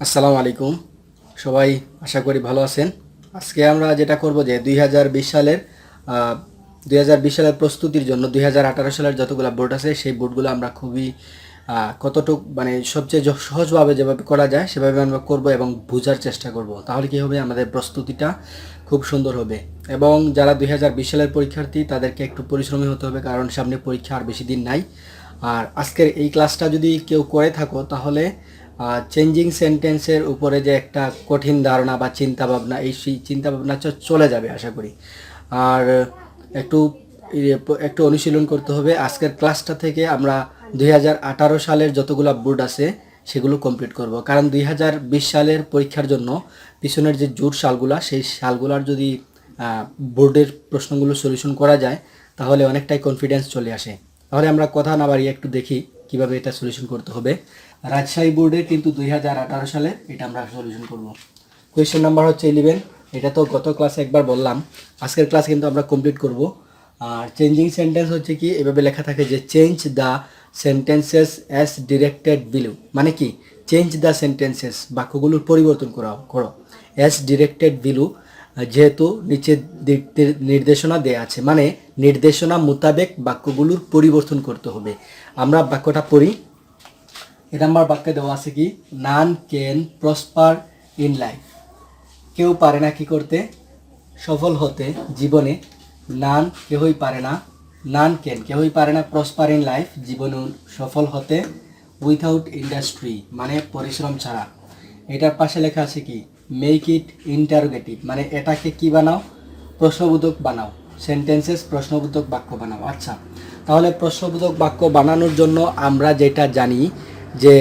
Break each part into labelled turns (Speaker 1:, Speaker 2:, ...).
Speaker 1: আসসালামু আলাইকুম। সবাই আশা করি ভালো আছেন। আজকে আমরা যেটা করব যে 2020 সালের আহ, 2020 সালের প্রস্তুতির জন্য 2018 সালের যতগুলো বোর্ড আছে সেই বোর্ডগুলো আমরা খুবই কতটুক মানে সবচেয়ে সহজভাবে যেভাবে করা যায় সেভাবে আমরা করব এবং বোঝার চেষ্টা করব। তাহলে কি হবে, আমাদের প্রস্তুতিটা খুব সুন্দর হবে। এবং যারা 2020 সালের পরীক্ষার্থী তাদেরকে একটু পরিশ্রমী হতে হবে, কারণ সামনে পরীক্ষা আর বেশি দিন নাই। আর আজকের এই ক্লাসটা যদি কেউ করে থাকো তাহলে চেঞ্জিং সেন্টেন্সের উপরে যে একটা কঠিন ধারণা বা চিন্তা ভাবনা, এই সেই চিন্তা ভাবনা চলে যাবে আশা করি। আর একটু একটু অনুশীলন করতে হবে। আজকের ক্লাসটা থেকে আমরা 2018 সালের যতগুলো বোর্ড আছে সেগুলো কমপ্লিট করব, কারণ 2020 সালের পরীক্ষার জন্য পিছনের যে জোট সালগুলা সেই সালগুলার যদি বোর্ডের প্রশ্নগুলো সলিউশন করা যায় তাহলে অনেকটাই কনফিডেন্স চলে আসে। তাহলে আমরা কথা না বাড়িয়ে একটু দেখি কিভাবে এটা সলিউশন করতে হবে। রাজশাহী বোর্ডে কিন্তু 2018 সালে এটা আমরা সলিউশন করব। কোয়েশ্চেন নাম্বার হচ্ছে 11। এটা তো গত ক্লাসে একবার বললাম, আজকের ক্লাস কিন্তু আমরা কমপ্লিট করব। আর চেঞ্জিং সেন্টেন্স হচ্ছে কি, এভাবে লেখা থাকে যে change the sentences as directed below. মানে কি, চেঞ্জ দ্য সেন্টেন্সেস, বাক্যগুলোর পরিবর্তন করো অ্যাজ ডিরেক্টেড বিলো। যেহেতু নিচে নির্দেশনা দেয়া আছে, মানে নির্দেশনা মোতাবেক বাক্যগুলোর পরিবর্তন করতে হবে। আমরা বাক্যটা পড়ি। এ নাম্বার বাক্যে দেওয়া আছে কি, none can prosper in life. কেউ পারে না কি করতে, সফল হতে জীবনে। নান কেহই পারে না, নান ক্যান কেহই পারে না প্রসপার ইন লাইফ জীবনে সফল হতে উইথাউট ইন্ডাস্ট্রি মানে পরিশ্রম ছাড়া। এটার পাশে লেখা আছে কি, মেক ইট ইন্টারোগেটিভ, মানে এটাকে কি বানাও, প্রশ্নবোধক বানাও। সেন্টেন্সেস প্রশ্নবোধক বাক্য বানাও। আচ্ছা, তাহলে প্রশ্নবোধক বাক্য বানানোর জন্য আমরা যেটা জানি যে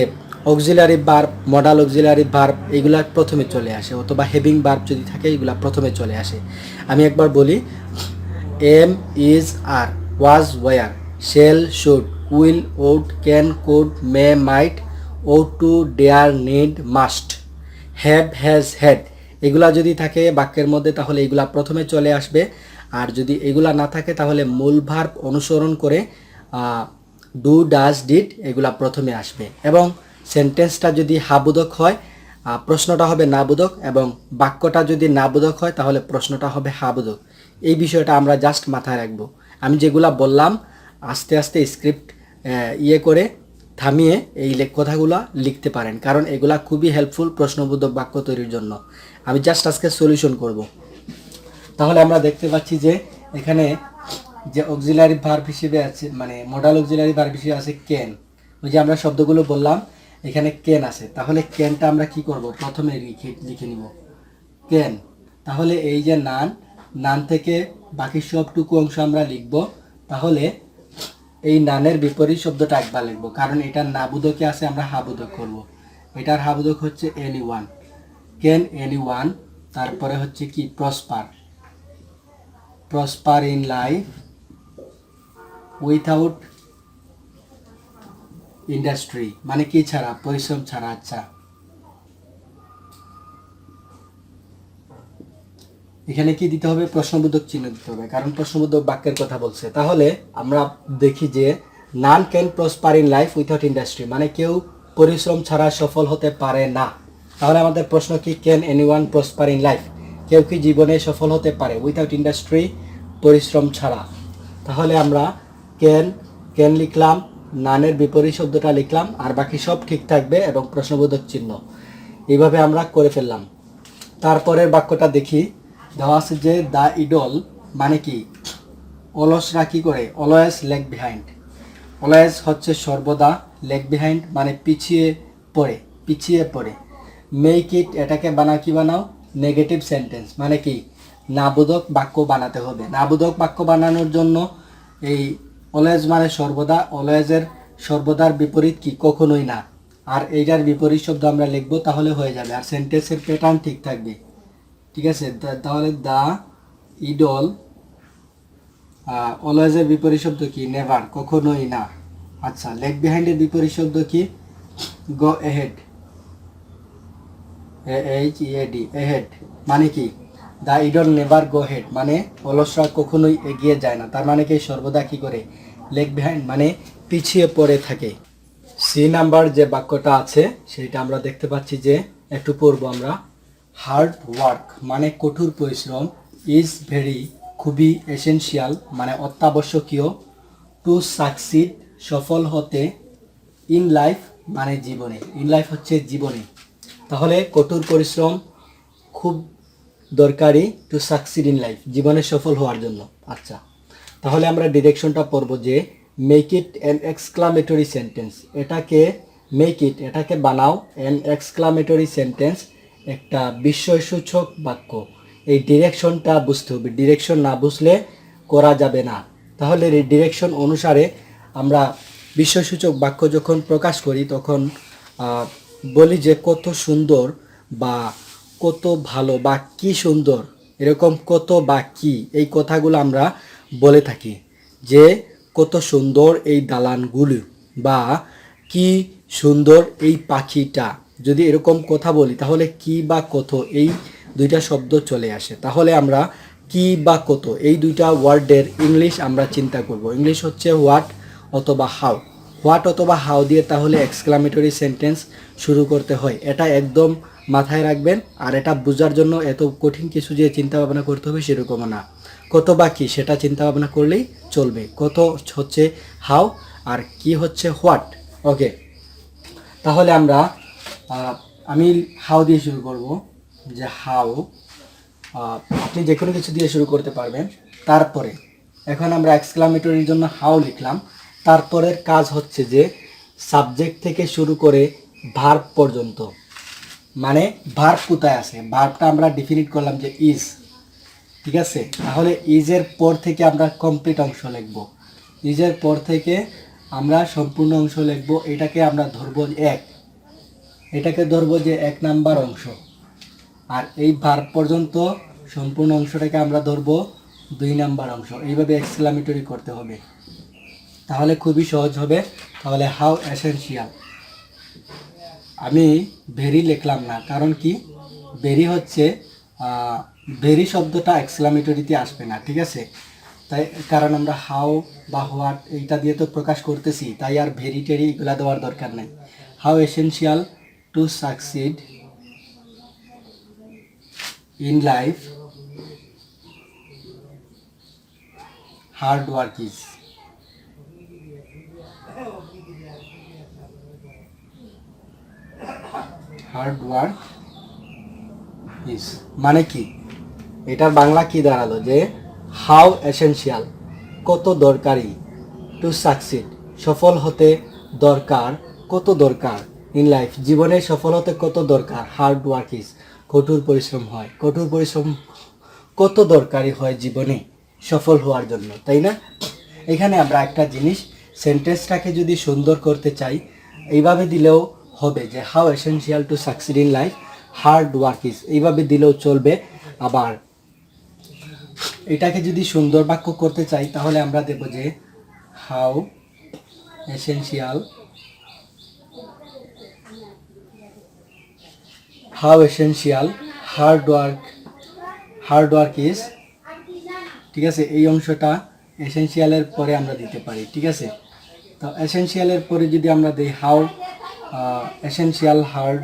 Speaker 1: auxiliary verb, modal auxiliary verb এগুলা প্রথমে চলে আসে, অথবা হেভিং ভার্ব যদি থাকে এগুলা প্রথমে চলে আসে। আমি একবার বলি, am, is, are, was, were, shall, should, will, would, can, could, may, might, ought to, dare, need, must, have, has, had এগুলা যদি থাকে বাক্যের মধ্যে তাহলে এগুলা প্রথমে চলে আসবে। আর যদি এগুলা না থাকে তাহলে মূল ভার্ব অনুসরণ করে ডু, ডাজ, ডিড এগুলা প্রথমে আসবে। এবং সেন্টেন্সটা যদি হাবোধক হয় প্রশ্নটা হবে নাবোধক, এবং বাক্যটা যদি নাবোধক হয় তাহলে প্রশ্নটা হবে হাবোধক। এই বিষয়টা আমরা জাস্ট মাথায় রাখবো। আমি যেগুলা বললাম আস্তে আস্তে স্ক্রিপ্ট করে থামিয়ে এই কথাগুলো লিখতে পারেন, কারণ এগুলা খুবই হেল্পফুল প্রশ্নবোধক বাক্য তৈরির জন্য। আমি জাস্ট আজকে সলিউশন করব। তাহলে আমরা দেখতে পাচ্ছি যে এখানে যে অক্সিলারি ভার্ব হিসেবে আছে, মানে মডাল অক্সিলারি ভার্ব হিসেবে আছে ক্যান। ওই যে আমরা শব্দগুলো বললাম এখানে ক্যান আছে, তাহলে ক্যানটা আমরা কি করব, প্রথমে লিখে নিব ক্যান। তাহলে এই যে নান, নান থেকে বাকি সবটুকু অংশ আমরা লিখব। তাহলে এই নানের বিপরীত শব্দটা একবার লিখবো, কারণ এটা নাবোধকে আছে, আমরা হাবোধক করব। এটার হাবোধক হচ্ছে any one, can any one. তারপরে হচ্ছে কি, prosper, prosper in life without industry, মানে কি ছাড়া, পরিশ্রম ছাড়া। আচ্ছা, এখানে কি দিতে হবে, প্রশ্নবোধক চিহ্ন দিতে হবে, কারণ প্রশ্নবোধক বাক্যের কথা বলছে। তাহলে আমরা দেখি যে none can prosper in life without industry, মানে কেউ পরিশ্রম ছাড়া সফল হতে পারে না। তাহলে আমাদের প্রশ্ন কি, can anyone prosper in life, কেউ কি জীবনে সফল হতে পারে উইথাউট ইন্ডাস্ট্রি, পরিশ্রম ছাড়া। তাহলে আমরা ক্যান, ক্যান লিখলাম, নানের বিপরীত শব্দটা লিখলাম, আর বাকি সব ঠিক থাকবে এবং প্রশ্নবোধক চিহ্ন। এইভাবে আমরা করে ফেললাম। তারপরের বাক্যটা দেখি, দেওয়া আছে যে দ্য ইডল, মানে কি, অলসরা কি করে, অলওয়েজ লেগ বিহাইন্ড। অলওয়েজ হচ্ছে সর্বদা, লেগ বিহাইন্ড মানে পিছিয়ে পড়ে, পিছিয়ে পড়ে। মেক ইট, এটাকে বানাও, কি বানাও, নেগেটিভ সেন্টেন্স, মানে কি, নাবোধক বাক্য বানাতে হবে। নাবোধক বাক্য বানানোর জন্য এই অলওয়েজ মানে সর্বদা, অলওয়েজের সর্বদার বিপরীত কি, কখনোই না। আর এইটার বিপরীত শব্দ আমরা লিখবো, তাহলে হয়ে যাবে, আর সেন্টেন্সের প্যাটার্ন ঠিক থাকবে। ঠিক আছে, তাহলে দ্য ইডল, অলওয়েজের বিপরীত শব্দ কি, নেভার, কখনোই না। আচ্ছা, লেগ বিহাইন্ডের বিপরীত শব্দ কি, গো এহেড, AHEAD, এহেড, মানে কি, the idle never go head, মানে অলসরা কখনোই এগিয়ে যায় না। তার মানে কি, সর্বদা কি করে, লেগ বিহাইন্ড মানে পিছিয়ে পড়ে থাকে। সি নাম্বার যে বাক্যটা আছে সেটা আমরা দেখতে পাচ্ছি যে একটু পড়বো আমরা। হার্ড ওয়ার্ক মানে কঠোর পরিশ্রম, ইজ ভেরি খুবই, এসেনশিয়াল মানে অত্যাবশ্যকীয়, টু সাকসিড সফল হতে, ইন লাইফ মানে জীবনে, ইন লাইফ হচ্ছে জীবনে। তাহলে কঠোর পরিশ্রম খুব দরকারি টু সাকসিড ইন লাইফ, জীবনে সফল হওয়ার জন্য। আচ্ছা, তাহলে আমরা ডিরেকশনটা পড়ব যে make it an exclamatory sentence, এটাকে মেক ইট এটাকে বানাও অ্যান এক্সক্লামেটরি সেন্টেন্স, একটা বিস্ময়সূচক বাক্য। এই ডিরেকশনটা বুঝতে হবে, ডিরেকশন না বুঝলে করা যাবে না। তাহলে এই ডিরেকশন অনুসারে আমরা বিস্ময়সূচক বাক্য যখন প্রকাশ করি তখন বলি যে কত সুন্দর বা কত ভালো বা কি সুন্দর, এরকম কত বা কি, এই কথাগুলো আমরা বলে থাকি যে কত সুন্দর এই দালানগুলো বা কি সুন্দর এই পাখিটা। যদি এরকম কথা বলি তাহলে কি বা কত এই দুইটা শব্দ চলে আসে। তাহলে আমরা কি বা কত এই দুইটা ওয়ার্ডের ইংলিশ আমরা চিন্তা করব। ইংলিশ হচ্ছে হোয়াট অথবা হাউ। হোয়াট অথবা হাউ দিয়ে তাহলে এক্সক্লামেটরি সেন্টেন্স শুরু করতে হয়, এটা একদম মাথায় রাখবেন। আর এটা বোঝার জন্য এত কঠিন কিছু যে চিন্তা ভাবনা করতে হবে সেরকমও না। কত বা কি সেটা চিন্তা ভাবনা করলেই চলবে। কত হচ্ছে হাউ আর কি হচ্ছে হোয়াট। ওকে, তাহলে আমরা আমি হাউ দিয়ে শুরু করব যে হাউ, আপনি যে কোনো কিছু দিয়ে শুরু করতে পারবেন। তারপরে এখন আমরা এক্সক্লামেটরির জন্য হাউ লিখলাম। তারপরের কাজ হচ্ছে যে সাবজেক্ট থেকে শুরু করে ভার্ব পর্যন্ত, মানে ভার্ব কোথায় আছে, ভার্বটা আমরা ডিফিনিট করলাম যে ইজ। ঠিক আছে, তাহলে ইজের পর থেকে আমরা কমপ্লিট অংশ লিখব। ইজের পর থেকে আমরা সম্পূর্ণ অংশ লিখব। এটাকে আমরা ধরব এক, এটাকে ধরবো যে 1 নাম্বার অংশ। আর এই ভার্ব পর্যন্ত সম্পূর্ণ অংশটাকে আমরা ধরবো 2 নাম্বার অংশ। এইভাবে এক্সক্লামেটরি করতে হবে, তাহলে খুবই সহজ হবে। তাহলে হাউ এসেনশিয়াল, আমি ভেরি লিখলাম না, কারণ কি ভেরি হচ্ছে ভেরি শব্দটা এক্সক্লামেটরিতে আসবে না। ঠিক আছে, তাই কারণ আমরা হাউ বা হোয়াট এইটা দিয়ে তো প্রকাশ করতেছি, তাই আর ভেরি টেরি এগুলা দেওয়ার দরকার নেই। How essential to succeed in life, hard work is. Hard work is মানে কি, এটার বাংলা কি দাঁড়ালো যে হাউ এসেনশিয়াল কত দরকারি, টু সাকসিড সফল হতে, দরকার কত দরকার, ইন লাইফ জীবনে সফল হতে কত দরকার, হার্ড ওয়ার্ক ইজ কঠোর পরিশ্রম হয়। কঠোর পরিশ্রম কত দরকারি হয় জীবনে সফল হওয়ার জন্য, তাই না? এখানে আমরা একটা জিনিস, সেন্টেন্সটাকে যদি সুন্দর করতে চাই এইভাবে দিলেও হবে যে how essential to succeed in life, hard work is, এইভাবে দিলেও চলবে। আবার এটাকে যদি সুন্দর বাক্য করতে চাই তাহলে আমরা দেব যে how essential, how essential hard work is. ঠিক আছে, এই অংশটা এসেনশিয়ালের পরে আমরা দিতে পারি। ঠিক আছে, তো এসেনশিয়ালের পরে যদি আমরা দিই how essential hard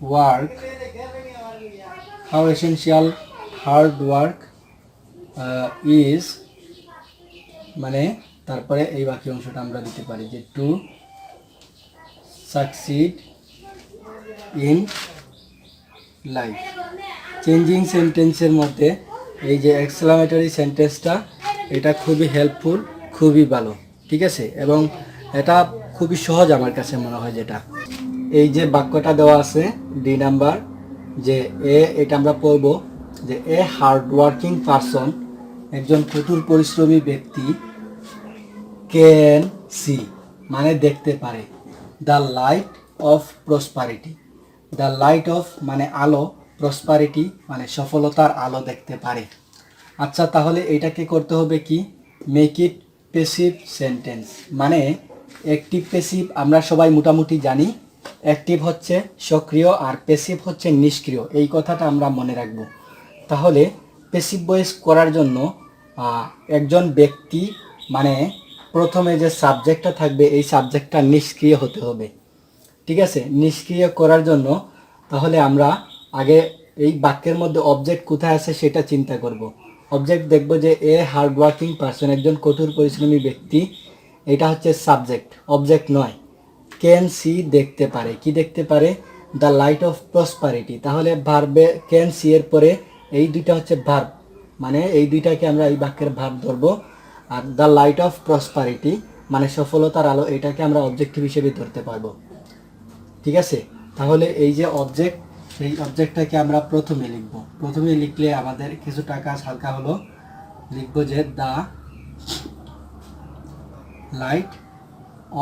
Speaker 1: work, how essential hard work is, মানে তারপরে এই বাকি অংশটা আমরা দিতে পারি যে to succeed in life. Changing সেন্টেন্সের মধ্যে এই যে এক্সক্লামেটরি সেন্টেন্সটা, এটা খুবই হেল্পফুল, খুবই ভালো। ঠিক আছে, এবং এটা খুবই সহজ আমার কাছে মনে হয়। যেটা এই যে বাক্যটা দেওয়া আছে 2 নাম্বার, যে এটা আমরা পড়ব যে এ হার্ড ওয়ার্কিং পারসন, একজন কঠোর পরিশ্রমী ব্যক্তি, ক্যান সি মানে দেখতে পারে, the light off prosperity, the light off মানে আলো, প্রসপারিটি মানে সফলতার আলো দেখতে পারে। আচ্ছা, তাহলে এটাকে করতে হবে কি, মেক ইট প্যাসিভ সেন্টেন্স, মানে অ্যাক্টিভ প্যাসিভ আমরা সবাই মোটামুটি জানি। অ্যাক্টিভ হচ্ছে সক্রিয় আর প্যাসিভ হচ্ছে নিষ্ক্রিয়, এই কথাটা আমরা মনে রাখব। তাহলে প্যাসিভ ভয়েস করার জন্য একজন ব্যক্তি মানে প্রথমে যে সাবজেক্টটা থাকবে এই সাবজেক্টটা নিষ্ক্রিয় হতে হবে। ঠিক আছে, নিষ্ক্রিয় করার জন্য তাহলে আমরা আগে এই বাক্যের মধ্যে অবজেক্ট কোথায় আছে সেটা চিন্তা করব। অবজেক্ট দেখব যে এ হার্ড ওয়ার্কিং পারসন, একজন কঠোর পরিশ্রমী ব্যক্তি, এটা হচ্ছে সাবজেক্ট, অবজেক্ট নয়। ক্যান সি দেখতে পারে, কি দেখতে পারে? The light off prosperity. তাহলে ভার্বে ক্যান সি এর পরে এই দুইটা হচ্ছে ভার্ব, মানে এই দুইটাকে আমরা এই বাক্যের ভার্ব ধরবো। Are the light off prosperity মানে সফলতার আলো, এটাকে আমরা অবজেক্টিভ হিসেবে ধরতে পারবো। ঠিক আছে, তাহলে এই যে অবজেক্ট, এই অবজেক্টটাকে আমরা প্রথমে লিখব। প্রথমে লিখলে আমাদের কিছুটা কাজ হালকা হলো। লিখব যে দ্য লাইট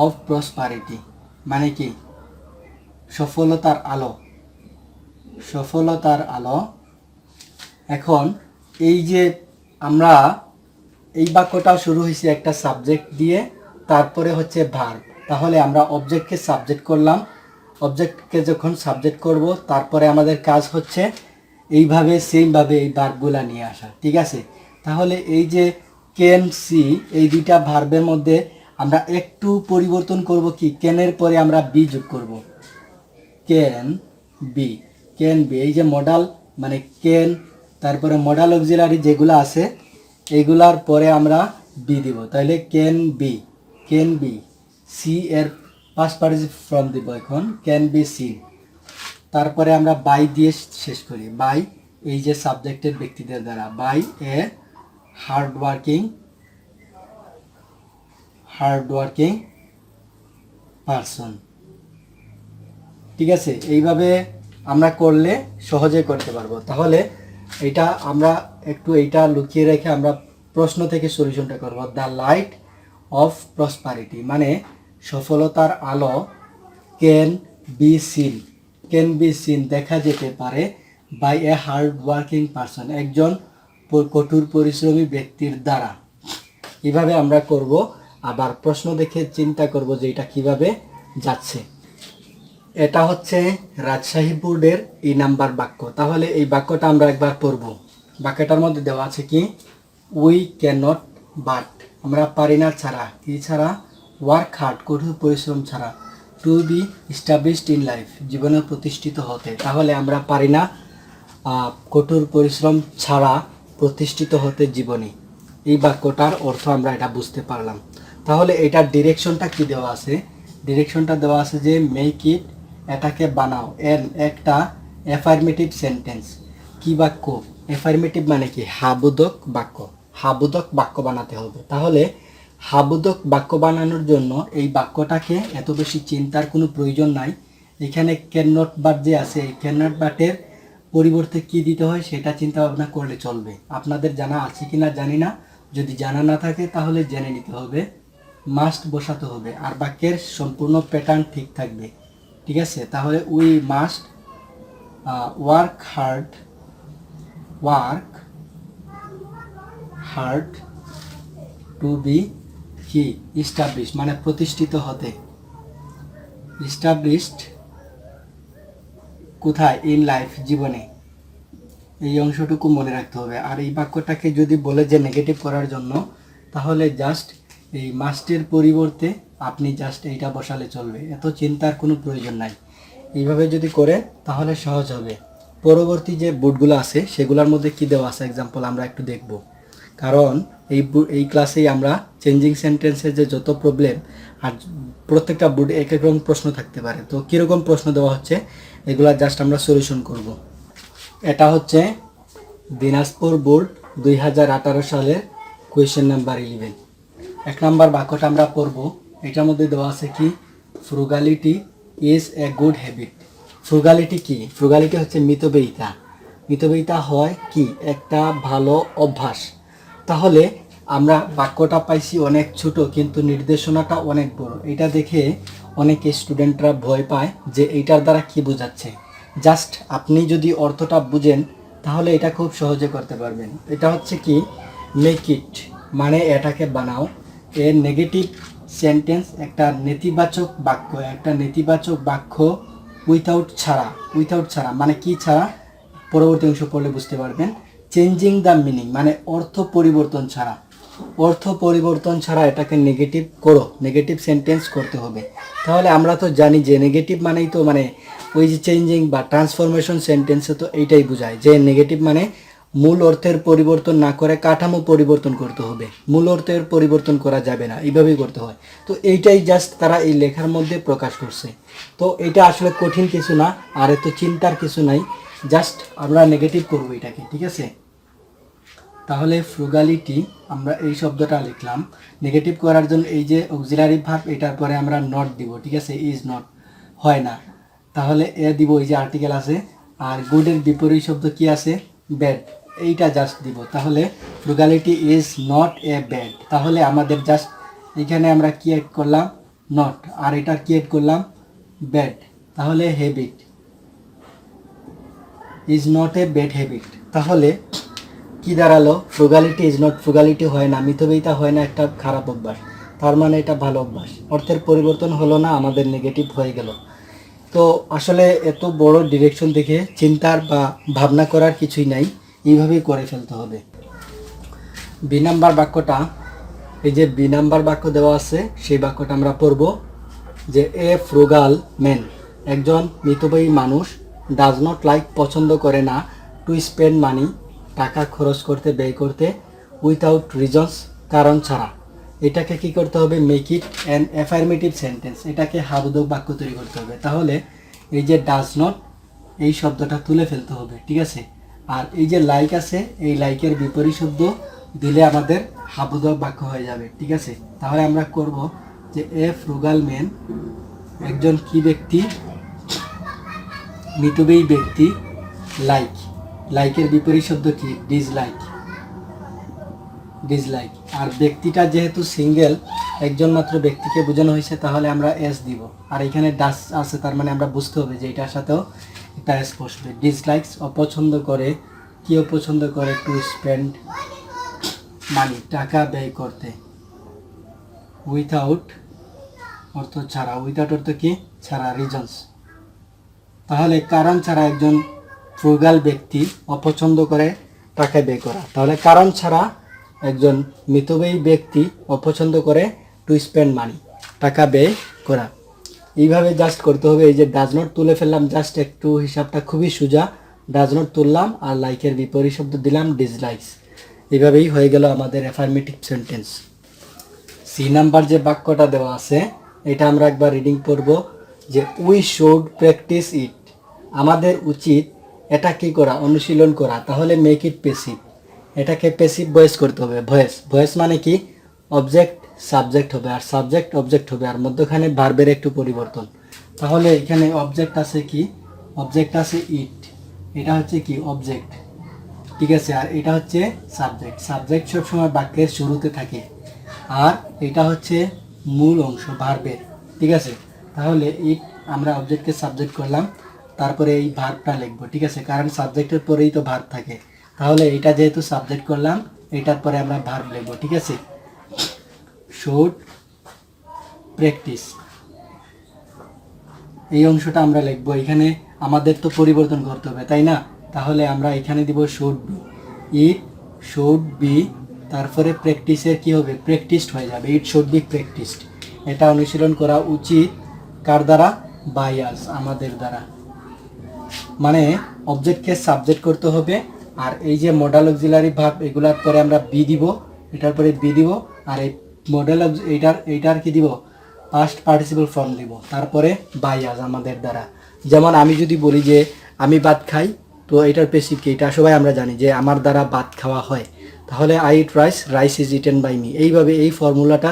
Speaker 1: অফ প্রসপারিটি মানে কি? সফলতার আলো, সফলতার আলো। এখন এই যে আমরা এই বাক্যটাও শুরু হয়েছে একটা সাবজেক্ট দিয়ে, তারপরে হচ্ছে ভার্ব। তাহলে আমরা অবজেক্টকে সাবজেক্ট করলাম, অবজেক্টকে যখন সাবজেক্ট করব তারপরে আমাদের কাজ হচ্ছে এইভাবে সেমভাবে এই ভার্বগুলা নিয়ে আসা। ঠিক আছে, তাহলে এই যে ক্যান সি, এই দুইটা ভার্বের মধ্যে আমরা একটু পরিবর্তন করব। কি? ক্যানের পরে আমরা বি যোগ করব। ক্যান বি, ক্যান বি, এই যে মডাল মানে ক্যান, তারপরে মডাল অক্সিলারি যেগুলো আছে এইগুলার পরে আমরা বি দিব। তাহলে can be, can be see এর পাস্ট পার্টিসিপল ফর্ম দিব এখন, ক্যান বি সি। তারপরে আমরা বাই দিয়ে শেষ করি, বাই এই যে সাবজেক্টের ব্যক্তিদের দ্বারা, by a hard working person. ঠিক আছে, এইভাবে আমরা করলে সহজে করতে পারবো। তাহলে এটা আমরা একটু এইটা লুকিয়ে রেখে আমরা প্রশ্ন থেকে সলিউশনটা করব। দ্য লাইট অফ প্রসপারিটি মানে সফলতার আলো can be seen, can be seen দেখা যেতে পারে by a hard working person, একজন কঠোর পরিশ্রমী ব্যক্তির দ্বারা। এভাবে আমরা করব। আবার প্রশ্ন দেখে চিন্তা করব যে এটা কিভাবে যাচ্ছে। এটা হচ্ছে রাজশাহী বোর্ডের এই নাম্বার বাক্য। তাহলে এই বাক্যটা আমরা একবার পড়ব। বাক্যটার মধ্যে দেওয়া আছে কি? উই ক্যান নট বাট, আমরা পারি না ছাড়া, কি ছাড়া? ওয়ার্ক হার্ড, কঠোর পরিশ্রম ছাড়া, to be established in life, জীবনে প্রতিষ্ঠিত হতে। তাহলে আমরা পারি না কঠোর পরিশ্রম ছাড়া প্রতিষ্ঠিত হতে জীবনে। এই বাক্যটার অর্থ আমরা এটা বুঝতে পারলাম। তাহলে এটার ডিরেকশনটা কি দেওয়া আছে? ডিরেকশনটা দেওয়া আছে যে মেক ইট, এটাকে বানাও, এন একটা অ্যাফার্মেটিভ সেন্টেন্স। কি বাক্য? অ্যাফার্মেটিভ মানে কি? হাবোধক বাক্য, হাবোধক বাক্য বানাতে হবে। তাহলে হাবোধক বাক্য বানানোর জন্য এই বাক্যটাকে এত বেশি চিন্তার কোনো প্রয়োজন নাই। এখানে ক্যান নট বাট যে আছে, এই ক্যান নট বাটের পরিবর্তে কি দিতে হয় সেটা চিন্তা ভাবনা করলে চলবে। আপনাদের জানা আছে কি না জানি না, যদি জানা না থাকে তাহলে জেনে নিতে হবে। মাস্ট বসাতে হবে, আর বাক্যের সম্পূর্ণ প্যাটার্ন ঠিক থাকবে। ঠিক আছে, তাহলে we must work hard to be কি ইস্টাবলিশ মানে প্রতিষ্ঠিত হতে, ইস্টাবলিশড কোথায়? ইন লাইফ, জীবনে। এই অংশটুকু মনে রাখতে হবে। আর এই বাক্যটাকে যদি বলে যে নেগেটিভ করার জন্য, তাহলে জাস্ট এই মাস্টের পরিবর্তে আপনি জাস্ট এইটা বসালে চলবে, এত চিন্তার কোনো প্রয়োজন নাই। এইভাবে যদি করে তাহলে সহজ হবে। পরবর্তী যে বুটগুলো আছে সেগুলোর মধ্যে কি দেওয়া আছে এক্সাম্পল আমরা একটু দেখব। কারণ এই ক্লাসেই আমরা চেঞ্জিং সেন্টেন্সের যে যত প্রবলেম, আর প্রত্যেকটা বুটে এক এক রকম প্রশ্ন থাকতে পারে, তো কীরকম প্রশ্ন দেওয়া হচ্ছে এগুলা জাস্ট আমরা সলিউশন করব। এটা হচ্ছে দিনাজপুর বোর্ড 2018 সালের কোয়েশ্চেন নাম্বার 11। 1 নাম্বার বাক্যটা আমরা পড়ব। এটার মধ্যে দেওয়া আছে কি? ফ্রুগালিটি ইজ এ গুড হ্যাবিট। ফ্রুগালিটি কি? ফ্রুগালিটি হচ্ছে মিতব্যয়িতা। মিতব্যয়িতা হয় কি? একটা ভালো অভ্যাস। তাহলে আমরা বাক্যটা পাইছি অনেক ছোট, কিন্তু নির্দেশনাটা অনেক বড়। এটা দেখে অনেক স্টুডেন্টরা ভয় পায় যে এইটার দ্বারা কি বোঝাচ্ছে। জাস্ট আপনি যদি অর্থটা বুঝেন তাহলে এটা খুব সহজে করতে পারবেন। এটা হচ্ছে কি? মেক ইট মানে এটাকে বানাও, এর নেগেটিভ সেন্টেন্স একটা নেতিবাচক বাক্য, একটা নেতিবাচক বাক্য উইথাউট ছাড়া মানে কি ছাড়া? পরবর্তী অংশ পড়লে বুঝতে পারবেন। চেঞ্জিং দ্য মিনিং মানে অর্থ পরিবর্তন ছাড়া এটাকে নেগেটিভ করো, নেগেটিভ সেন্টেন্স করতে হবে। তাহলে আমরা তো জানি যে নেগেটিভ মানেই তো মানে ওই যে চেঞ্জিং বা ট্রান্সফরমেশন সেন্টেন্সে তো এইটাই বোঝায় যে নেগেটিভ মানে মূল অর্থের পরিবর্তন না করে কাঠামো পরিবর্তন করতে হবে, মূল অর্থের পরিবর্তন করা যাবে না, এইভাবেই করতে হয়। তো এইটাই জাস্ট তারা এই লেখার মধ্যে প্রকাশ করছে। তো এটা আসলে কঠিন কিছু না, আর এত চিন্তার কিছু নাই, জাস্ট আমরা নেগেটিভ করবো এটাকে, ঠিক আছে। তাহলে ফ্রুগালিটি আমরা এই শব্দটা লিখলাম। নেগেটিভ করার জন্য এই যে অক্সিলারি ভার্ব, এটার পরে আমরা নট দিব, ঠিক আছে, ইজ নট হয় না, তাহলে এ দিব, এই যে আর্টিকেল আছে। আর গুডের বিপরীত শব্দ কি আছে? ব্যাড, এইটা জাস্ট দিব। তাহলে ফ্রুগালিটি ইজ নট এ ব্যাড, তাহলে আমাদের জাস্ট এখানে আমরা কি এড করলাম? নট, আর এটা কি এড করলাম? ব্যাড। তাহলে habit is not a bad habit. তাহলে কি দাঁড়ালো? ফ্রুগালিটি ইজ নট, ফ্রুগালিটি হয় না, মিতব্যয়িতা হয় না একটা খারাপ অভ্যাস, তার মানে এটা ভালো অভ্যাস। অর্থের পরিবর্তন হলো না, আমাদের নেগেটিভ হয়ে গেল। তো আসলে এত বড় ডিরেকশন দেখে চিন্তার বা ভাবনা করার কিছুই নাই, এইভাবেই করে ফেলতে হবে। বি নাম্বার বাক্যটা, এই যে বি নাম্বার বাক্য দেওয়া আছে, সেই বাক্যটা আমরা পড়ব যে এ ফ্রুগাল ম্যান, একজন মিতব্যয়ী মানুষ, ডাজ নট লাইক, পছন্দ করে না, টু স্পেন্ড মানি, টাকা খরচ করতে, ব্যয় করতে, উইথাউট রিজনস, কারণ ছাড়া। এটাকে কি করতে হবে? Make it an affirmative sentence, এটাকে হাবোধক বাক্য তৈরি করতে হবে। তাহলে এই যে ডাজ নট, এই শব্দটা তুলে ফেলতে হবে, ঠিক আছে। আর এই যে লাইক আছে, এই লাইকের বিপরীত শব্দ দিলে আমাদের হাবোধক বাক্য হয়ে যাবে, ঠিক আছে। তাহলে আমরা করব যে এ ফ্রুগাল ম্যান, একজন কি ব্যক্তি? মিতব্যয়ী ব্যক্তি, লাইক, লাইকের বিপরীত শব্দ কি? Dislike, dislike. আর ব্যক্তিটা যেহেতু সিঙ্গেল, একজন মাত্র ব্যক্তিকে বোঝানো হয়েছে, তাহলে আমরা এস দিব। আর এখানে ডাস আছে, তার মানে আমরা বুঝতে হবে যে এটার সাথেও একটা এস বসবে। ডিসলাইকস, অপছন্দ করে, কি অপছন্দ করে? টু স্পেন্ড মানি, টাকা ব্যয় করতে, উইথাউট অর্থ ছাড়া, উইথাউট অর্থ কি? ছাড়া, রিজনস। তাহলে কারণ ছাড়া একজন ফ্রুগাল ব্যক্তি অপছন্দ করে টাকা ব্যয় করা। তাহলে কারণ ছাড়া একজন মিতব্যয়ী ব্যক্তি অপছন্দ করে টু স্পেন্ড মানি, টাকা ব্যয় করা। এইভাবে জাস্ট করতে হবে। এই যে ডাজ নট তুলে ফেললাম, জাস্ট একটু হিসাবটা খুবই সোজা। ডাজ নট তুললাম আর লাইকের বিপরীত শব্দ দিলাম ডিসলাইকস। এইভাবেই হয়ে গেল আমাদের অ্যাফার্মেটিভ সেন্টেন্স। সি নাম্বার যে বাক্যটা দেওয়া আছে, এটা আমরা একবার রিডিং করব যে উই শুড প্র্যাকটিস ইট, আমাদের উচিত এটা কি করা? অনুশীলন করা। তাহলে মেক ইট পেসিভ, এটাকে পেসিভ ভয়েস করতে হবে। ভয়েস, ভয়েস মানে কি? অবজেক্ট সাবজেক্ট হবে, আর সাবজেক্ট অবজেক্ট হবে, আর মধ্যখানে ভার্বের একটু পরিবর্তন। তাহলে এখানে অবজেক্ট আছে কি? অবজেক্ট আছে ইট, এটা হচ্ছে কি? অবজেক্ট, ঠিক আছে। আর এটা হচ্ছে সাবজেক্ট, সাবজেক্ট সবসময় বাক্যের শুরুতে থাকে, আর এটা হচ্ছে মূল অংশ ভার্বের, ঠিক আছে। তাহলে ইট আমরা অবজেক্টকে সাবজেক্ট করলাম, তারপরে এই ভার্বটা লিখবো, ঠিক আছে, কারণ সাবজেক্টের পরেই তো ভার্ব থাকে। তাহলে এটা যেহেতু সাবজেক্ট করলাম, এটার পরে আমরা ভার্ব লিখবো, ঠিক আছে। শুড প্র্যাকটিস, এই অংশটা আমরা লিখবো। এখানে আমাদের তো পরিবর্তন করতে হবে, তাই না? তাহলে আমরা এখানে দিব should be, it should be, তারপরে প্র্যাকটিসের কি হবে? প্র্যাকটিসড হয়ে যাবে, ইট শুড বি প্র্যাকটিসড। এটা অনুশীলন করা উচিত, কার দ্বারা? বাই আস, আমাদের দ্বারা। মানে অবজেক্টকে সাবজেক্ট করতে হবে, আর এই যে মডাল অক্সিলারি ভার্ব, এগুলার পরে আমরা বি দিব, এটার পরে বি দিব, আর এই মডেল এইটার কি দিব? পাস্ট পার্টিসিপল ফর্ম দিব, তারপরে বাই আস, আমাদের দ্বারা। যেমন আমি যদি বলি যে আমি ভাত খাই, তো এটার পেসিভ কি? এটা সবাই আমরা জানি যে আমার দ্বারা ভাত খাওয়া হয়। তাহলে I eat rice, rice is eaten by me. এইভাবে এই ফর্মুলাটা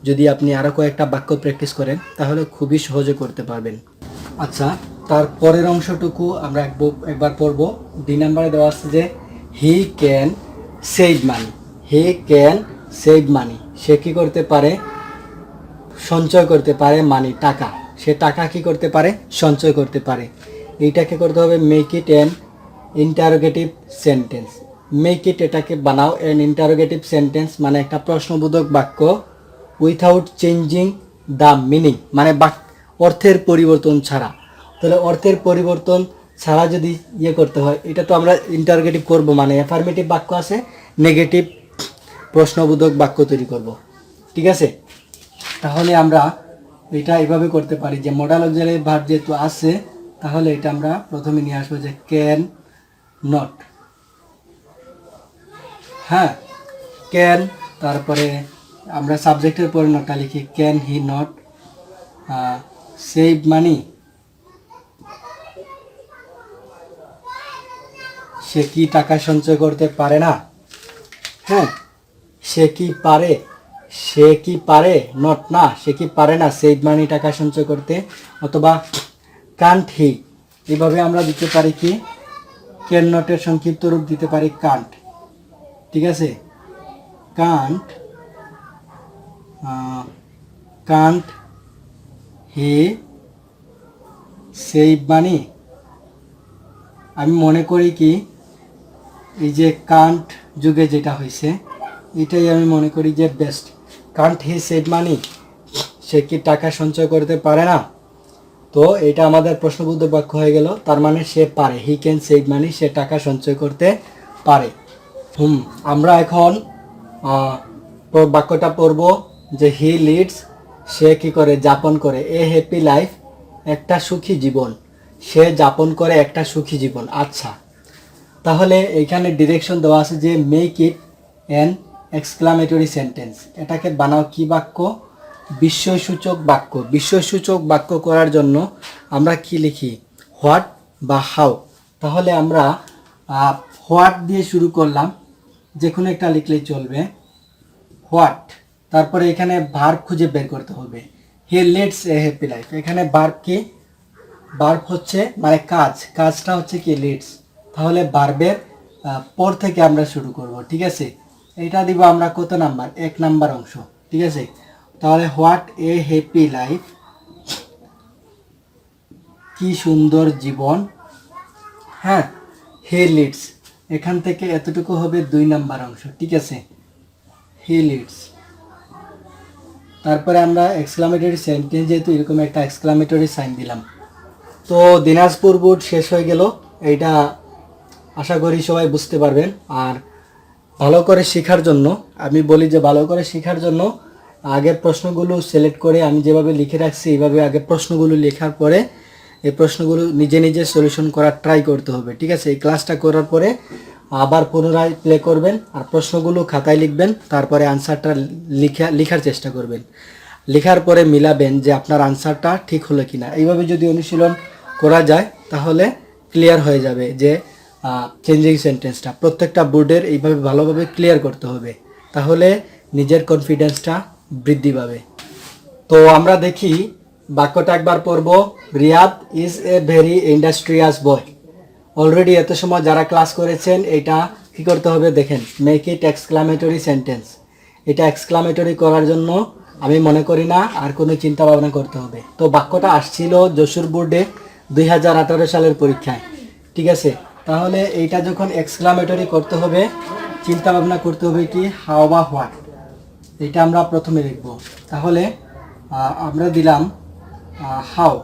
Speaker 1: যদি আপনি আরও কয়েকটা বাক্য প্র্যাকটিস করেন, তাহলে খুবই সহজে করতে পারবেন। আচ্ছা, তার পরের অংশটুকু আমরা একবার পড়ব। ডি নাম্বারে দেওয়া আছে যে he can save money, he can save money, সে কী করতে পারে? সঞ্চয় করতে পারে, মানি টাকা, সে টাকা কি করতে পারে? সঞ্চয় করতে পারে। এইটাকে করতে হবে make it an interrogative sentence. Make it, এটাকে বানাও অ্যান ইন্টারোগেটিভ সেন্টেন্স, মানে একটা প্রশ্নবোধক বাক্য, উইথাউট চেঞ্জিং দ্য মিনিং, মানে অর্থের পরিবর্তন ছাড়া। তাহলে অর্থের পরিবর্তন ছাড়া যদি করতে হয়, এটা তো আমরা ইন্টারোগেটিভ করব, মানে অ্যাফার্মেটিভ বাক্য আছে, নেগেটিভ প্রশ্নবোধক বাক্য তৈরি করব, ঠিক আছে। তাহলে আমরা এটা এভাবে করতে পারি যে মডাল অক্সিলারি ভার্ব যেহেতু আছে, তাহলে এটা আমরা প্রথমে নিয়ে আসবো যে ক্যান নট। হ্যাঁ, ক্যান, তারপরে আমরা সাবজেক্টের পরে নটটা লিখি, can he not save money, সে কি টাকা সঞ্চয় করতে পারে না। হ্যাঁ, সে কি পারে, সে কি পারে, নট না, সে কি পারে না সেভ মানি, টাকা সঞ্চয় করতে। অথবা কান্ট হি, এইভাবে আমরা দিতে পারি কি, ক্যান নটের সংক্ষিপ্ত রূপ দিতে পারি কান্ট। ঠিক আছে, কান্ট, কান্ট হি সেভ মানি। আমি মনে করি কি এই যে কান্ট যুগে যেটা হয়েছে এটাই আমি মনে করি যে বেস্ট। কান্ট হি সেভ মানি, সে কি টাকা সঞ্চয় করতে পারে না। তো এটা আমাদের প্রশ্নবোধক বাক্য হয়ে গেল, তার মানে সে পারে, হি ক্যান সেভ মানি, সে টাকা সঞ্চয় করতে পারে। আমরা এখন বাক্যটা পড়ব যে হি লিডস, সে কি করে, যাপন করে, এ হ্যাপি লাইফ, একটা সুখী জীবন, সে যাপন করে একটা সুখী জীবন। আচ্ছা, তাহলে এইখানে ডিরেকশন দেওয়া আছে যে make it an exclamatory sentence, এটাকে বানাও কি বাক্য, বিস্ময়সূচক বাক্য। বিস্ময়সূচক বাক্য করার জন্য আমরা কি লিখি, হোয়াট বা হাউ। তাহলে আমরা হোয়াট দিয়ে শুরু করলাম, যে কোনো একটা লিখলেই চলবে, হোয়াট। তারপরে এখানে ভার্ব খুঁজে বের করতে হবে, he leads a happy life. এখানে ভার্ব কি, ভার্ব হচ্ছে মানে কাজ, কাজটা হচ্ছে কি লিডস। তাহলে ভার্বের পর থেকে আমরা শুরু করব। ঠিক আছে, এটা দিব আমরা কত নাম্বার, 1 নাম্বার অংশ। ঠিক আছে, তাহলে হোয়াট এ হ্যাপি লাইফ, কি সুন্দর জীবন। হ্যাঁ, হি লিডস, এখান থেকে এতটুকু হবে 2 নাম্বার অংশ। ঠিক আছে, হি লিডস। তারপরে আমরা এক্সক্লামেটরি সেন্টেন্স, যেহেতু এরকম একটা এক্সক্লামেটরি সাইন দিলাম। তো দিনাজপুর বোর্ড শেষ হয়ে গেল, এইটা আশা করি সবাই বুঝতে পারবেন। আর ভালো করে শেখার জন্য আমি বলি যে ভালো করে শেখার জন্য আগের প্রশ্নগুলো সিলেক্ট করে আমি যেভাবে লিখে রাখছি এইভাবে আগে প্রশ্নগুলো লেখার পরে এই প্রশ্নগুলো নিজে নিজে সলিউশন করার ট্রাই করতে হবে। ঠিক আছে, এই ক্লাসটা করার পরে আবার পুনরায় প্লে করবেন আর প্রশ্নগুলো খাতায় লিখবেন, তারপরে আনসারটা লেখার চেষ্টা করবেন। লেখার পরে মিলাবেন যে আপনার আনসারটা ঠিক হলো কিনা। এইভাবে যদি অনুশীলন করা যায় তাহলে ক্লিয়ার হয়ে যাবে যে চেঞ্জিং সেন্টেন্সটা প্রত্যেকটা বোর্ডের এইভাবে ভালোভাবে ক্লিয়ার করতে হবে, তাহলে নিজের কনফিডেন্সটা বৃদ্ধি পাবে। তো আমরা দেখি বাক্যটা একবার পড়ব, Riyad is a very industrious boy. Already এত সময় যারা ক্লাস করেছেন এটা কি করতে হবে দেখেন, মেক ইট এক্সক্লামেটরি সেন্টেন্স। এটা এক্সক্লামেটরি করার জন্য আমি মনে করি না আর কোনো চিন্তা ভাবনা করতে হবে। তো বাক্যটা আসছিল যশোর বোর্ডে 2018 সালের পরীক্ষায়। ঠিক আছে, তাহলে এইটা যখন এক্সক্লামেটরি করতে হবে চিন্তা ভাবনা করতে হবে কি, হাউ বা হোয়াট, এটা আমরা প্রথমে লিখব। তাহলে আমরা দিলাম হাউ,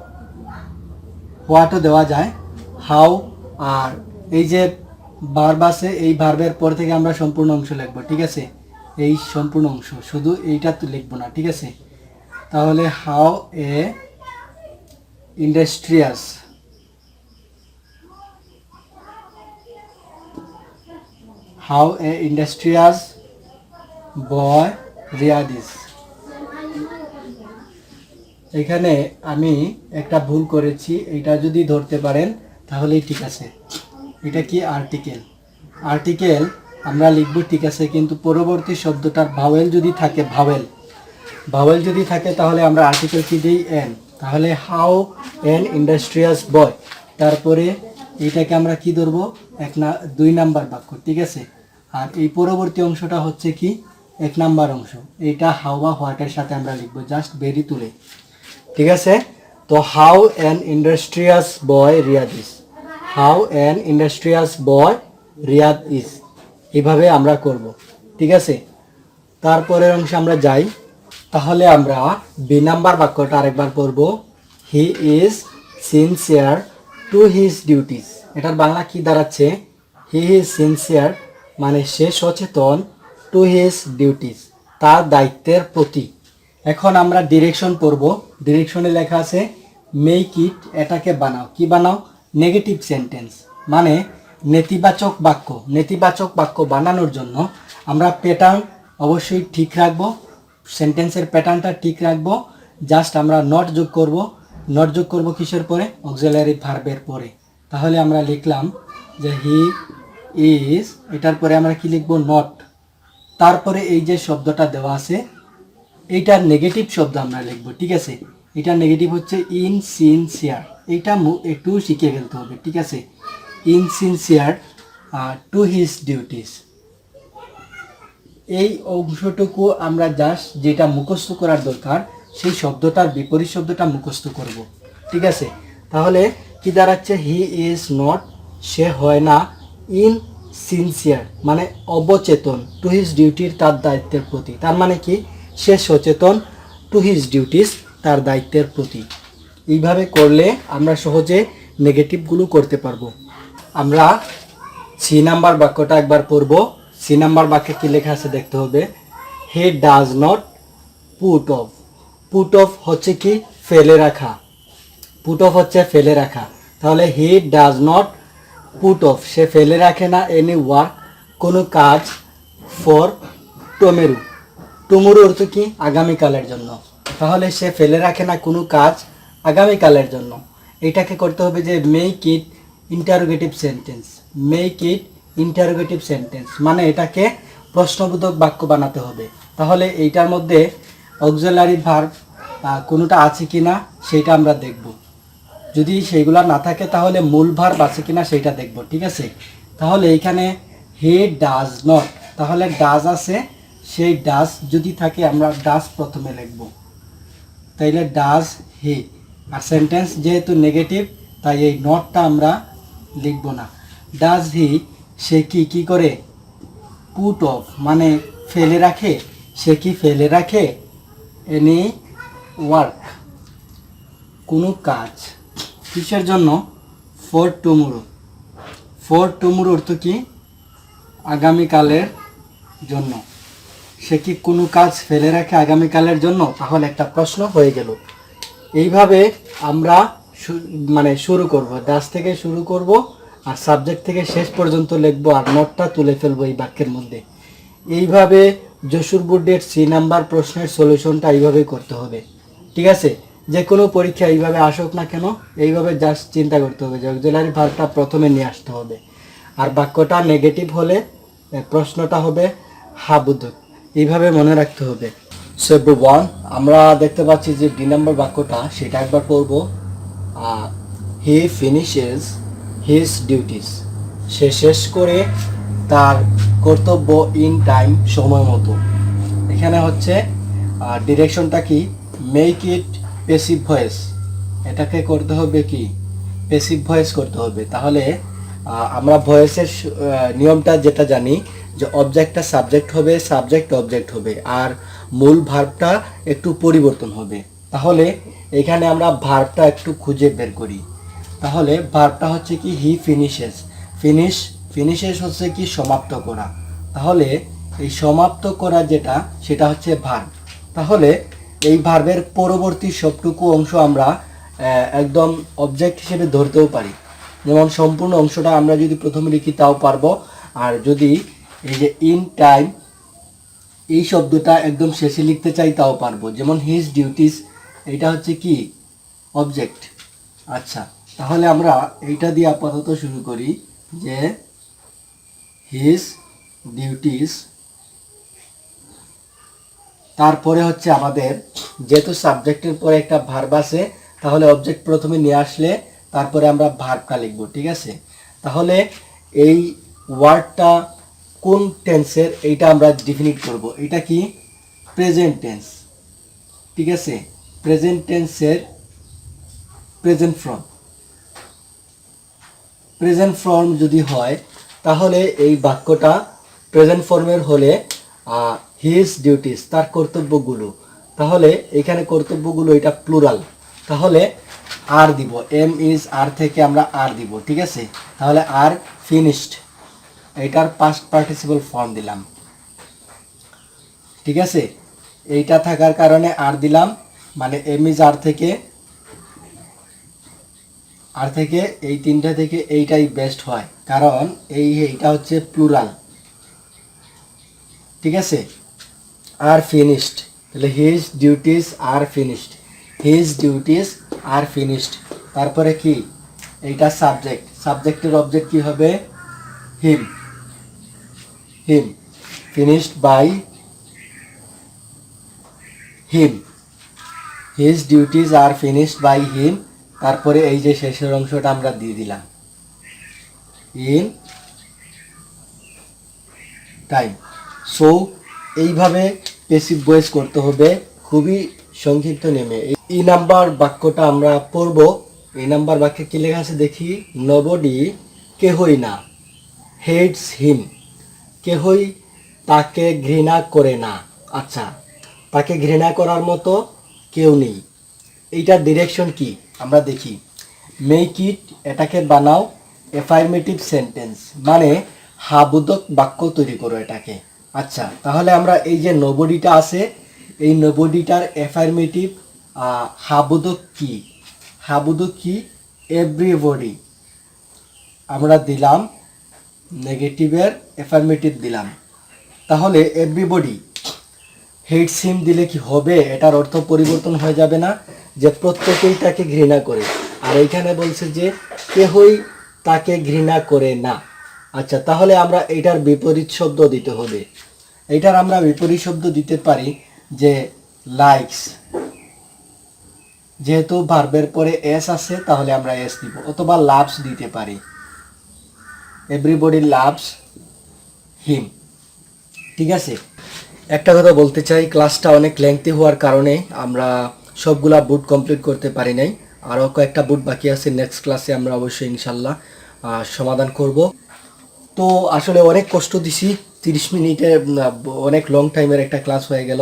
Speaker 1: হোয়াটও দেওয়া যায়, হাউ। আর এই যে ভার্ব আছে এই ভার্বের পর থেকে আমরা সম্পূর্ণ অংশ লিখব। ঠিক আছে, এই সম্পূর্ণ অংশ, শুধু এইটা তো লিখবো না। ঠিক আছে, তাহলে how a industrious, how a industrious boy Riyad is. এখানে আমি একটা ভুল করেছি, এটা যদি ধরতে পারেন তাহলেই ঠিক আছে। এটা কি আর্টিকেল, আর্টিকেল আমরা লিখব। ঠিক আছে, কিন্তু পরবর্তী শব্দটার ভাওয়েল যদি থাকে, ভাওয়েল যদি থাকে তাহলে আমরা আর্টিকেল কি দিই, এন। তাহলে হাউ এন ইন্ডাস্ট্রিয়াস বয়, তারপরে এইটাকে আমরা কি ধরবো, 2 নাম্বার বাক্য। ঠিক আছে, আর এই পরবর্তী অংশটা হচ্ছে কি 1 নাম্বার অংশ। এইটা হাউ বা হোয়াটের সাথে আমরা লিখবো, জাস্ট বেরি তুলে। ঠিক আছে, তো how an industrious boy Riyad is, how an industrious boy Riyad is, এইভাবে আমরা করব। ঠিক আছে, তারপরের অংশে আমরা যাই। তাহলে আমরা বি নাম্বার বাক্যটা আরেকবার পড়ব, he is sincere to his duties. এটার বাংলা কি দাঁড়াচ্ছে, হি ইজ সিনসিয়ার মানে সে সচেতন, টু হিজ ডিউটিস তার দায়িত্বের প্রতি। এখন আমরা ডিরেকশন পড়ব। ডিরেকশনে লেখা আছে মেক ইট, এটাকে বানাও। কি বানাও? নেগেটিভ সেন্টেন্স, মানে নেতিবাচক বাক্য। নেতিবাচক বাক্য বানানোর জন্য আমরা প্যাটার্ন অবশ্যই ঠিক রাখবো, সেন্টেন্সের প্যাটার্নটা ঠিক রাখবো। জাস্ট আমরা নট যোগ করব। নট যোগ করব কিসের পরে? অক্সিলারি ভার্বের পরে। তাহলে আমরা লিখলাম যে হি ইজ, এটার পরে আমরা কি লিখবো? নট। তারপরে এই যে শব্দটা দেওয়া আছে এইটার নেগেটিভ শব্দ আমরা লিখব, ঠিক আছে? এটার নেগেটিভ হচ্ছে ইনসিনসিয়ার। এইটা একটু শিখে ফেলতে হবে, ঠিক আছে? ইনসিনসিয়ার টু হিজ ডিউটিস। এই অংশটুকু আমরা জাস্ট যেটা মুখস্থ করার দরকার সেই শব্দটার বিপরীত শব্দটা মুখস্থ করব, ঠিক আছে? তাহলে কি দাঁড়াচ্ছে? হি ইজ নট, সে হয় না, ইন সিনসিয়ার মানে অবচেতন, টু হিজ ডিউটির, তার দায়িত্বের প্রতি। তার মানে কি? সে সচেতন, টু হিজ ডিউটিস, তার দায়িত্বের প্রতি। এইভাবে করলে আমরা সহজে নেগেটিভগুলো করতে পারবো। আমরা সি নাম্বার বাক্যটা একবার পড়ব। সি নাম্বার বাক্যে কী লেখা আছে দেখতে হবে। হি does not put of. Put off হচ্ছে কি? ফেলে রাখা। পুট অফ হচ্ছে ফেলে রাখা। তাহলে he does not put off, সে ফেলে রাখে না, এনি ওয়ার্ক, কোনো কাজ, ফর টুমরো। টুমরো অর্থ কি? আগামীকালের জন্য। তাহলে সে ফেলে রাখে না কোনো কাজ আগামীকালের জন্য। এটাকে করতে হবে যে make it interrogative sentence. Make it interrogative sentence মানে এটাকে প্রশ্নবোধক বাক্য বানাতে হবে। তাহলে এইটার মধ্যে অক্সিলারি ভার্ব কোনোটা আছে কি না সেইটা আমরা দেখব। যদি সেইগুলা না থাকে তাহলে মূল ভার্ব আছে কিনা সেইটা দেখব, ঠিক আছে? তাহলে এইখানে হি ডাজ নট, তাহলে ডাজ আছে, সেই ডাজ যদি থাকে আমরা ডাজ প্রথমে লিখব। তাইলে ডাজ হি, আর সেন্টেন্স যেহেতু নেগেটিভ তাই এই নটটা আমরা লিখব না। ডাজ হি, সে কি কি করে? পুট অফ মানে ফেলে রাখে, সে কি ফেলে রাখে? এনি ওয়ার্ক, কোনো কাজ। কিসের জন্য? For tomorrow. ফর টুমরো অর্থ কি? আগামীকালের জন্য। সে কি কোনো কাজ ফেলে রাখে আগামীকালের জন্য? তাহলে একটা প্রশ্ন হয়ে গেল। এইভাবে আমরা মানে শুরু করব, ডাস থেকে শুরু করব আর সাবজেক্ট থেকে শেষ পর্যন্ত লিখব আর নোটটা তুলে ফেলবো এই বাক্যের মধ্যে। এইভাবে যশোর বোর্ডের সি নাম্বার প্রশ্নের সলিউশনটা এইভাবেই করতে হবে, ঠিক আছে? যে কোনো পরীক্ষা এইভাবে আসুক না কেন, এইভাবে জাস্ট চিন্তা করতে হবে যে অক্সিলারি ভার্বটা প্রথমে নিয়ে আসতে হবে। আর বাক্যটা নেগেটিভ হলে প্রশ্নটা হবে হাবুদক। এইভাবে মনে রাখতে হবে। সো এভরিওয়ান, আমরা দেখতে পাচ্ছি যে ডি নাম্বার বাক্যটা সেটা একবার পড়ব। হি ফিনিশেস হিজ ডিউটিস, সে শেষ করে তার কর্তব্য ইন টাইম, সময় মতো। এখানে হচ্ছে ডিরেকশনটা কি? মেক ইট প্যাসিভ ভয়েস, এটাকে করতে হবে কি? প্যাসিভ ভয়েস করতে হবে। তাহলে আমরা ভয়েসের নিয়মটা যেটা জানি যে অবজেক্টটা সাবজেক্ট হবে, সাবজেক্ট অবজেক্ট হবে, আর মূল ভার্বটা একটু পরিবর্তন হবে। তাহলে এখানে আমরা ভার্বটা একটু খুঁজে বের করি। তাহলে ভার্বটা হচ্ছে কি? হি ফিনিশেস। ফিনিশেস হচ্ছে কি? সমাপ্ত করা। তাহলে এই সমাপ্ত করা যেটা সেটা হচ্ছে ভার্ব। তাহলে এই ভার্বের পরবর্তী সবটুকু অংশ আমরা একদম অবজেক্ট হিসেবে ধরতেও পারি। যেমন সম্পূর্ণ অংশটা আমরা যদি প্রথমে লিখি তাও পারবো, আর যদি এই যে ইন টাইম এই শব্দটা একদম শেষে লিখতে চাই তাও পারবো। যেমন হিজ ডিউটিস, এটা হচ্ছে কি? অবজেক্ট। আচ্ছা, তাহলে আমরা এইটা দিয়ে আপাতত শুরু করি যে হিজ ডিউটিস। তারপরে হচ্ছে আমাদের যেহেতু সাবজেক্টের পরে একটা ভার্ব আছে, তাহলে অবজেক্ট প্রথমে নিয়ে আসলে তারপরে আমরা ভার্বটা লিখব, ঠিক আছে? তাহলে এই ওয়ার্ডটা কোন টেন্সের এইটা আমরা ডিফিনিট করব। এটা কি? প্রেজেন্ট টেন্স, ঠিক আছে? প্রেজেন্ট টেন্সের প্রেজেন্ট ফর্ম। প্রেজেন্ট ফর্ম যদি হয় তাহলে এই বাক্যটা প্রেজেন্ট ফর্মের হলে হিজ ডিউটিস, তার কর্তব্যগুলো। তাহলে এখানে কর্তব্যগুলো এটা প্লুরাল, তাহলে আর দিব, এম ইজ আর থেকে আমরা আর দিব, ঠিক আছে? তাহলে আর ফিনিশড, এটার পাস্ট পার্টিসিপল ফর্ম দিলাম, ঠিক আছে? এইটা থাকার কারণে আর দিলাম, মানে এম ইজ আর থেকে আর থেকে এই তিনটা থেকে এইটাই বেস্ট হয়, কারণ এইটা হচ্ছে প্লুরাল। ঠিক আছে, আর ফিনিশড, তাহলে his duties are finished, his duties are finished. তারপরে কি, এইটা সাবজেক্ট, সাবজেক্টের অবজেক্ট কি হবে, him, him, finished by him, his duties are finished by him. তারপরে এই যে শেষের অংশটা আমরা দিয়ে দিলাম, ইন টাইম। সো এইভাবে প্যাসিভ ভয়েস করতে হবে, খুবই সংক্ষিপ্ত নেমে। এই নাম্বার বাক্যটা আমরা পড়ব। এই নাম্বার বাক্যে কি লেখা আছে দেখি, নোবডি, কেহই না, হেটস হিম, কেহই তাকে ঘৃণা করে না। আচ্ছা, তাকে ঘৃণা করার মতো কেউ নেই। এইটার ডিরেকশন কি আমরা দেখি, মেক ইট, এটাকে বানাও এফার্মেটিভ সেন্টেন্স, মানে হাবোধক বাক্য তৈরি করো এটাকে। আচ্ছা, তাহলে আমরা এই যে নোবডিটা আছে, এই নোবডিটার এফার্মেটিভ হাবোধক কি, হাবোধক কি, এভরিবডি। আমরা দিলাম নেগেটিভের এফার্মেটিভ দিলাম, তাহলে এভরিবডি হেটস হিম দিলে কি হবে, এটার অর্থ পরিবর্তন হয়ে যাবে না, যে প্রত্যেকেই তাকে ঘৃণা করে। আর এইখানে বলছে যে কেহই তাকে ঘৃণা করে না। আচ্ছা, তাহলে আমরা এইটার বিপরীত শব্দ দিতে হবে। এইটার আমরা বিপরীত শব্দ দিতে পারি যে লাইকস, যেহেতু ভার্বের পরে এস আছে তাহলে আমরা এস দিব, অথবা লাভস দিতে পারি, এভরিবডি লাভস হিম। ঠিক আছে, একটা কথা বলতে চাই, ক্লাসটা অনেক লেংথি হওয়ার কারণে আমরা সবগুলা বুট কমপ্লিট করতে পারি নাই, আরও কয়েকটা বুট বাকি আছে। নেক্সট ক্লাসে আমরা অবশ্যই ইনশাল্লাহ সমাধান করব। তো আসলে অনেক কষ্ট দিছি, 30 মিনিটে অনেক লং টাইমের একটা ক্লাস হয়ে গেল।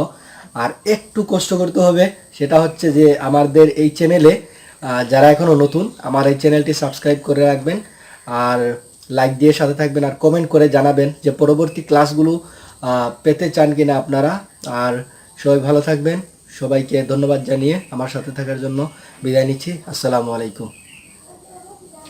Speaker 1: আর একটু কষ্ট করতে হবে, সেটা হচ্ছে যে আমাদের এই চ্যানেলে যারা এখনও নতুন, আমার এই চ্যানেলটি সাবস্ক্রাইব করে রাখবেন, আর লাইক দিয়ে সাথে থাকবেন, আর কমেন্ট করে জানাবেন যে পরবর্তী ক্লাসগুলো পেতে চান কিনা আপনারা। আর সবাই ভালো থাকবেন, সবাইকে ধন্যবাদ জানিয়ে আমার সাথে থাকার জন্য বিদায় নিচ্ছি। আসসালামু আলাইকুম।